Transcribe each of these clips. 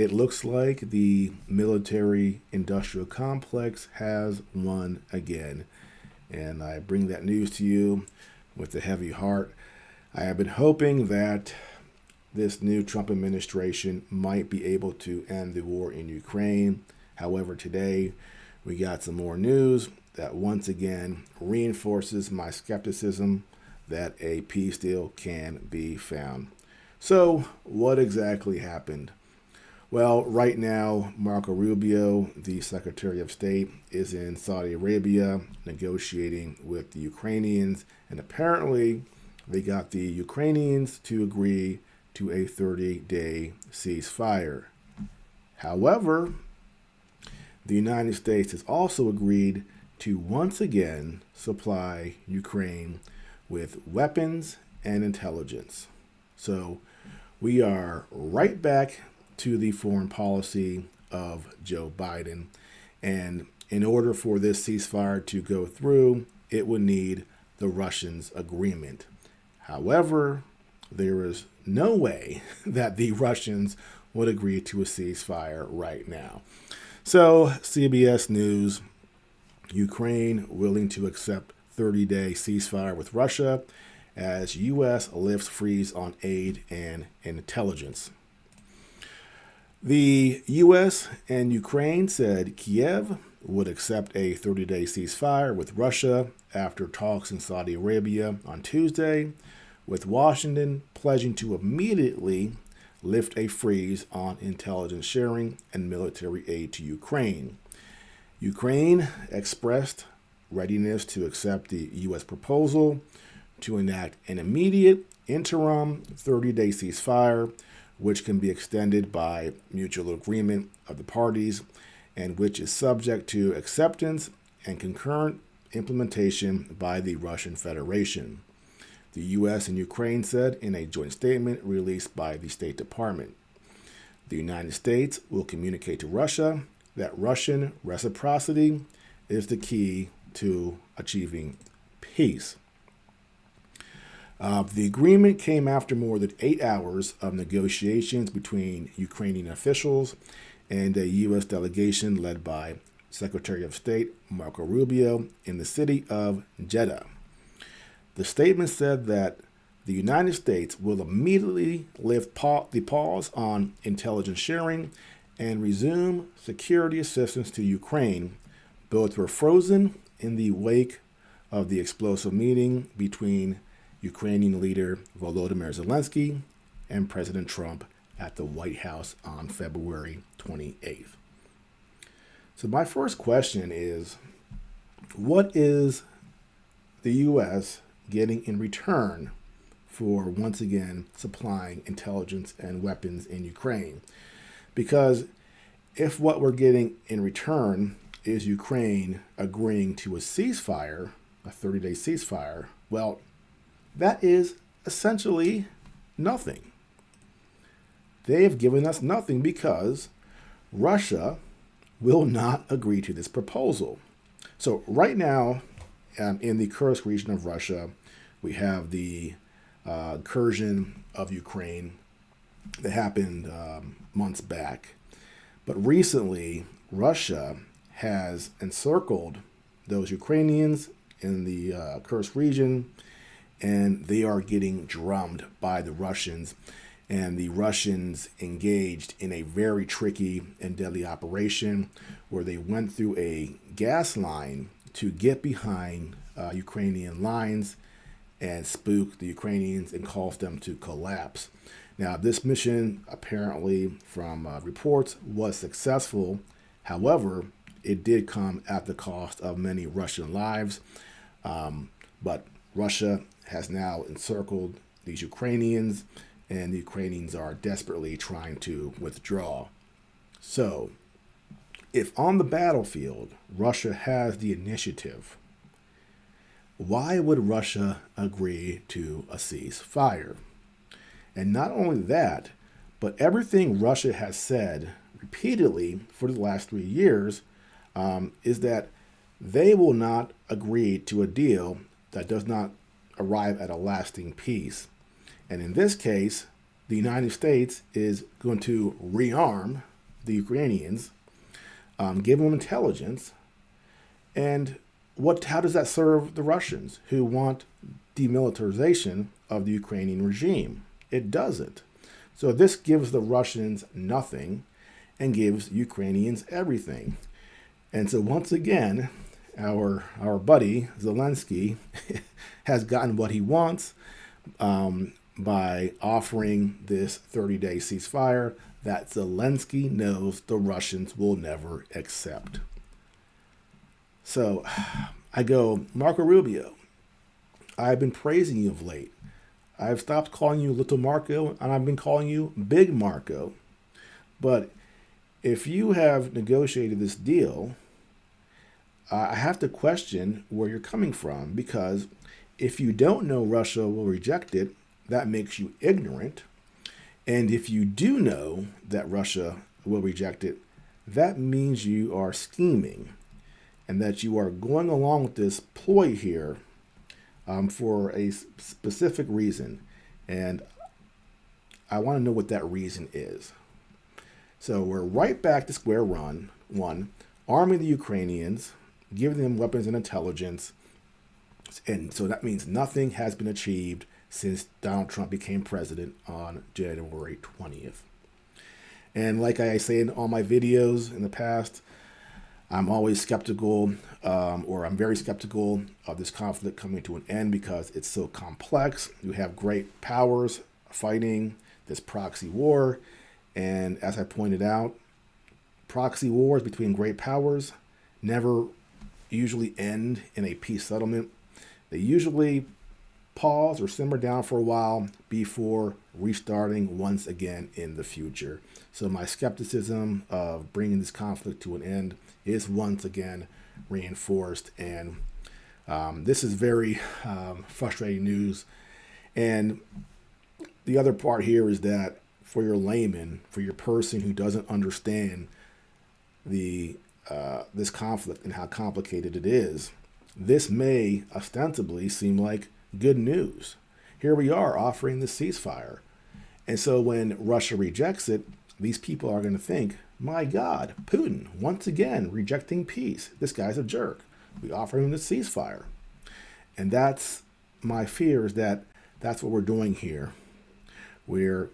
it looks like the military-industrial complex has won again. And I bring that news to you with a heavy heart. I have been hoping that this new Trump administration might be able to end the war in Ukraine. However, today we got some more news that once again reinforces my skepticism that a peace deal can be found. So, what exactly happened? Well, right now, Marco Rubio, the Secretary of State, is in Saudi Arabia negotiating with the Ukrainians, and apparently they got the Ukrainians to agree to a 30-day ceasefire. However, the United States has also agreed to once again supply Ukraine with weapons and intelligence. So we are right back to the foreign policy of Joe Biden. And in order for this ceasefire to go through, it would need the Russians' agreement. However, there is no way that the Russians would agree to a ceasefire right now. So, CBS News, Ukraine willing to accept 30-day ceasefire with Russia as U.S. lifts freeze on aid and intelligence. The U.S. and Ukraine said Kiev would accept a 30-day ceasefire with Russia after talks in Saudi Arabia on Tuesday, with Washington pledging to immediately lift a freeze on intelligence sharing and military aid to Ukraine. Ukraine expressed readiness to accept the U.S. proposal to enact an immediate interim 30-day ceasefire, which can be extended by mutual agreement of the parties and which is subject to acceptance and concurrent implementation by the Russian Federation. The U.S. and Ukraine said in a joint statement released by the State Department. The United States will communicate to Russia that Russian reciprocity is the key to achieving peace. The agreement came after more than 8 hours of negotiations between Ukrainian officials and a U.S. delegation led by Secretary of State Marco Rubio in the city of Jeddah. The statement said that the United States will immediately lift the pause on intelligence sharing and resume security assistance to Ukraine. Both were frozen in the wake of the explosive meeting between Ukrainian leader Volodymyr Zelensky and President Trump at the White House on February 28th. So my first question is, what is the U.S. getting in return for once again supplying intelligence and weapons in Ukraine? Because if what we're getting in return is Ukraine agreeing to a ceasefire, a 30-day ceasefire, well, that is essentially nothing. They have given us nothing because Russia will not agree to this proposal. So right now, in the Kursk region of Russia, we have the incursion of Ukraine that happened months back. But recently, Russia has encircled those Ukrainians in the Kursk region, and they are getting drummed by the Russians. And the Russians engaged in a very tricky and deadly operation where they went through a gas line to get behind Ukrainian lines and spook the Ukrainians and cause them to collapse. Now, this mission, apparently from reports, was successful. However, it did come at the cost of many Russian lives. But Russia has now encircled these Ukrainians, and the Ukrainians are desperately trying to withdraw. So, if on the battlefield Russia has the initiative, why would Russia agree to a ceasefire? And not only that, but everything Russia has said repeatedly for the last 3 years is that they will not agree to a deal that does not arrive at a lasting peace. And in this case, the United States is going to rearm the Ukrainians, give them intelligence, and how does that serve the Russians who want demilitarization of the Ukrainian regime? It doesn't. So this gives the Russians nothing and gives Ukrainians everything. And so once again, our buddy Zelensky has gotten what he wants by offering this 30-day ceasefire that Zelensky knows the Russians will never accept. So I go, Marco Rubio, I've been praising you of late. I've stopped calling you Little Marco, and I've been calling you Big Marco. But if you have negotiated this deal, I have to question where you're coming from, because if you don't know Russia will reject it, that makes you ignorant. And if you do know that Russia will reject it, that means you are scheming and that you are going along with this ploy here for a specific reason. And I want to know what that reason is. So we're right back to square one, arming the Ukrainians, giving them weapons and intelligence. And so that means nothing has been achieved since Donald Trump became president on January 20th. And like I say in all my videos in the past, I'm always skeptical, or I'm very skeptical of this conflict coming to an end because it's so complex. You have great powers fighting this proxy war. And as I pointed out, proxy wars between great powers never usually end in a peace settlement. They usually pause or simmer down for a while before restarting once again in the future. So my skepticism of bringing this conflict to an end is once again reinforced. And this is very frustrating news. And the other part here is that for your layman, for your person who doesn't understand this conflict and how complicated it is, this may ostensibly seem like good news. Here we are offering the ceasefire. And so when Russia rejects it, these people are going to think, my God, Putin, once again, rejecting peace. This guy's a jerk. We offer him the ceasefire. And that's my fear, is that that's what we're doing here. We're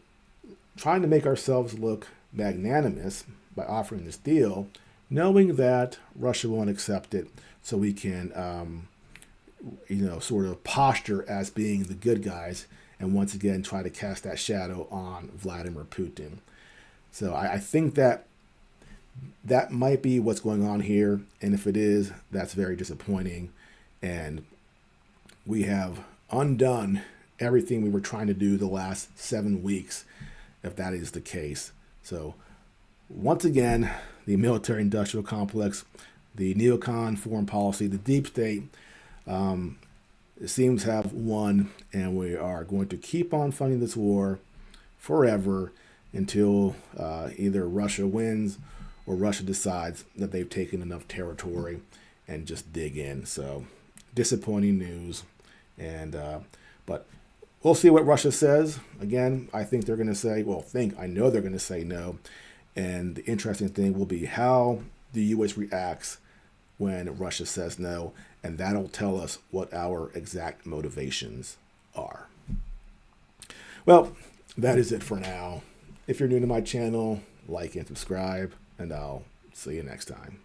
trying to make ourselves look magnanimous by offering this deal, knowing that Russia won't accept it, so we can, sort of posture as being the good guys and once again try to cast that shadow on Vladimir Putin. So I think that might be what's going on here. And if it is, that's very disappointing. And we have undone everything we were trying to do the last 7 weeks, if that is the case. So once again, the military-industrial complex, the neocon foreign policy, the deep state, it seems to have won, and we are going to keep on funding this war forever until either Russia wins or Russia decides that they've taken enough territory and just dig in. So disappointing news. And but we'll see what Russia says. Again, I think they're going to say, I know they're going to say no. And the interesting thing will be how the U.S. reacts when Russia says no, and that'll tell us what our exact motivations are. Well, that is it for now. If you're new to my channel, like and subscribe, and I'll see you next time.